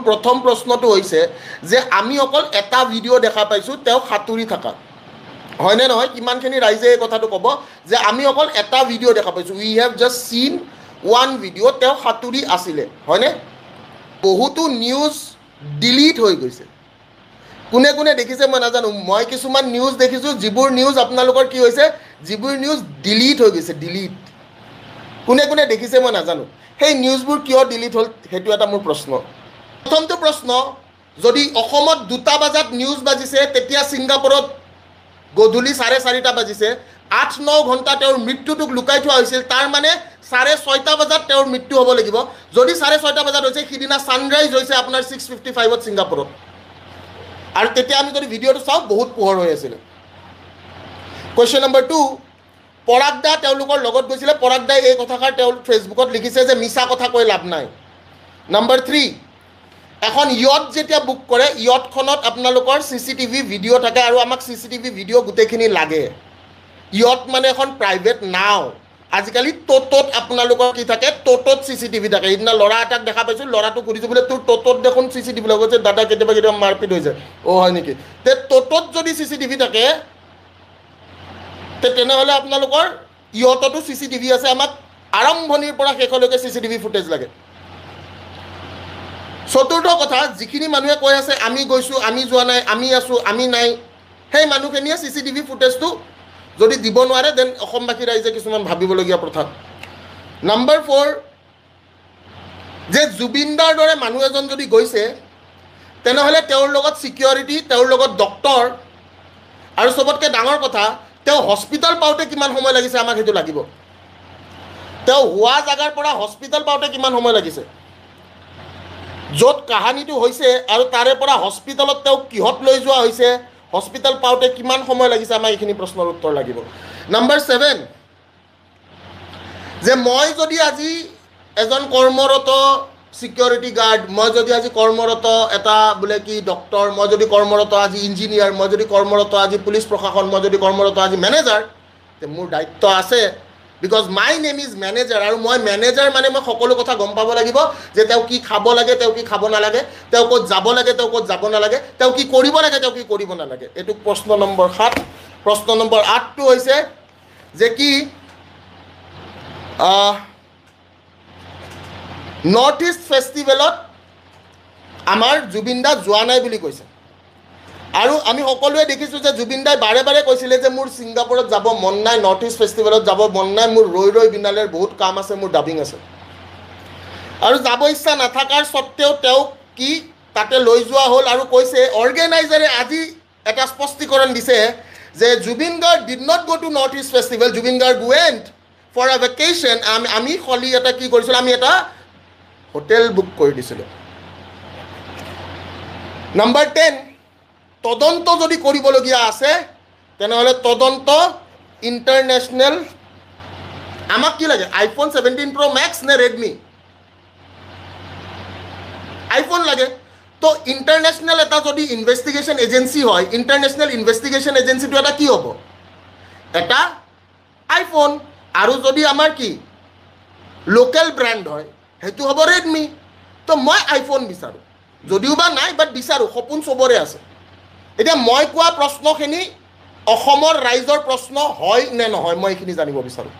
প্ৰথম প্ৰশ্নটো হৈছে যে আমি অকল এটা ভিডিঅ' দেখা পাইছোঁ তেওঁ সাঁতুৰি থকা হয়নে নহয় কিমানখিনি ৰাইজে এই কথাটো ক'ব যে আমি অকল এটা ভিডিঅ' দেখা পাইছোঁ উই হেভ জাষ্ট চিন ওৱান ভিডিঅ' তেওঁ সাঁতুৰি আছিলে হয়নে বহুতো নিউজ ডিলিট হৈ গৈছে কোনে কোনে দেখিছে মই নাজানো মই কিছুমান নিউজ দেখিছোঁ যিবোৰ নিউজ আপোনালোকৰ কি হৈছে যিবোৰ নিউজ ডিলিট হৈ গৈছে ডিলিট কোনে কোনে দেখিছে মই নাজানো সেই নিউজবোৰ কিয় ডিলিট হ'ল সেইটো এটা মোৰ প্ৰশ্ন প্ৰথমটো প্ৰশ্ন যদি অসমত 2টা বজাত নিউজ বাজিছে তেতিয়া ছিংগাপুৰত গধূলি 4:30 বাজিছে 8-9 ঘণ্টা তেওঁৰ মৃত্যুটোক লুকাই থোৱা হৈছিল তাৰ মানে 6:30 বজাত তেওঁৰ মৃত্যু হ'ব লাগিব যদি 6:30 বজাত হৈছে সিদিনা ছানৰাইজ হৈছে আপোনাৰ 6:55ত ছিংগাপুৰত আৰু তেতিয়া আমি যদি ভিডিঅ'টো চাওঁ বহুত পোহৰ হৈ আছিলে কুৱেশ্যন নম্বৰ 2 পৰাগ দা তেওঁলোকৰ লগত গৈছিলে পৰাগ দাই এই কথাষাৰ তেওঁ ফেচবুকত লিখিছে যে মিছা কথা কৈ লাভ নাই নম্বৰ 3 এখন ইয়ট যেতিয়া বুক কৰে ইয়টখনত আপোনালোকৰ CCTV ভিডিঅ' থাকে আৰু আমাক CCTV ভিডিঅ' গোটেইখিনি লাগে ইয়ট মানে এখন প্ৰাইভেট নাও আজিকালি টোটোত আপোনালোকৰ কি থাকে টোটোত CCTV থাকে সেইদিনা ল'ৰা এটাক দেখা পাইছোঁ ল'ৰাটো ঘূৰিছোঁ বোলে তোৰ টোটোত দেখোন CCTV লগাইছে দাদা কেতিয়াবা কেতিয়াবা মাৰপিট হৈ যায় হয় নেকি তে টোটোত যদি CCTV থাকে তেনেহ'লে আপোনালোকৰ ইয়টতো CCTV আছে আমাক আৰম্ভণিৰ পৰা শেষলৈকে CCTV ফুটেজ লাগে চতুৰ্থ কথা যিখিনি মানুহে কৈ আছে আমি গৈছোঁ আমি যোৱা নাই আমি আছোঁ আমি নাই সেই মানুহখিনিয়ে CCTV ফুটেজটো যদি দিব নোৱাৰে দেন অসমবাসী ৰাইজে কিছুমান ভাবিবলগীয়া কথা নম্বৰ 4 যে জুবিনদাৰ দৰে মানুহ এজন যদি গৈছে তেনেহ'লে তেওঁৰ লগত ছিকিউৰিটি তেওঁৰ লগত ডক্টৰ আৰু চবতকৈ ডাঙৰ কথা তেওঁ হস্পিটেল পাওঁতে কিমান সময় লাগিছে আমাক সেইটো লাগিব তেওঁ হোৱা জাগাৰ পৰা হস্পিটেল পাওঁতে কিমান সময় লাগিছে য'ত কাহিনীটো হৈছে আৰু তাৰে পৰা হস্পিটেলত তেওঁক কিহত লৈ যোৱা হৈছে হস্পিটেল পাওঁতে কিমান সময় লাগিছে আমাক এইখিনি প্ৰশ্নৰ উত্তৰ লাগিব নম্বৰ 7 যে মই যদি আজি এজন কৰ্মৰত ছিকিউৰিটি গাৰ্ড মই যদি আজি কৰ্মৰত এটা বোলে কি ডক্টৰ মই যদি কৰ্মৰত আজি ইঞ্জিনিয়াৰ মই যদি কৰ্মৰত আজি পুলিচ প্ৰশাসন মই যদি কৰ্মৰত আজি মেনেজাৰ তে মোৰ দায়িত্ব আছে because my name is manager আৰু মই মেনেজাৰ মানে মই সকলো কথা গম পাব লাগিব যে তেওঁ কি খাব লাগে তেওঁ কি খাব নালাগে তেওঁ ক'ত যাব লাগে তেওঁ ক'ত যাব নালাগে তেওঁ কি কৰিব লাগে তেওঁ কি কৰিব নালাগে এইটো প্ৰশ্ন নম্বৰ 7 প্ৰশ্ন নম্বৰ 8টো হৈছে যে কি নৰ্থ ইষ্ট ফেষ্টিভেলত আমাৰ জুবিন দা যোৱা নাই বুলি কৈছে আৰু আমি সকলোৱে দেখিছোঁ যে জুবিন দাই বাৰে বাৰে কৈছিলে যে মোৰ ছিংগাপুৰত যাব মন নাই নৰ্থ ইষ্ট ফেষ্টিভেলত যাব মন নাই মোৰ ৰৈ ৰৈ বিনালেৰ বহুত কাম আছে মোৰ ডাবিং আছে আৰু যাব ইচ্ছা নাথাকাৰ স্বত্তেও তেওঁক কি তাতে লৈ যোৱা হ'ল আৰু কৈছে অৰ্গেনাইজাৰে আজি এটা স্পষ্টীকৰণ দিছে যে Zubeen Garg did not go to North East festival Zubeen Garg went for a vacation আমি খলি এটা কি কৰিছিলোঁ আমি এটা হোটেল বুক কৰি দিছিলোঁ নম্বৰ 10 তদন্ত যদি কৰিবলগীয়া আছে তেনেহ'লে তদন্ত ইণ্টাৰনেশ্যনেল আমাক কি লাগে আইফোন 17 Pro Max নে ৰেডমি আইফোন লাগে তো ইণ্টাৰনেশ্যনেল এটা যদি ইনভেষ্টিগেশ্যন এজেঞ্চি হয় ইণ্টাৰনেশ্যনেল ইনভেষ্টিগেশ্যন এজেঞ্চিটো এটা কি হ'ব এটা আইফোন আৰু যদি আমাৰ কি লোকেল ব্ৰেণ্ড হয় সেইটো হ'ব ৰেডমি তো মই আইফোন বিচাৰোঁ যদিও বা নাই বাট বিচাৰোঁ সপোন চবৰে আছে এতিয়া মই কোৱা প্ৰশ্নখিনি অসমৰ ৰাইজৰ প্ৰশ্ন হয় নে নহয় মই এইখিনি জানিব বিচাৰোঁ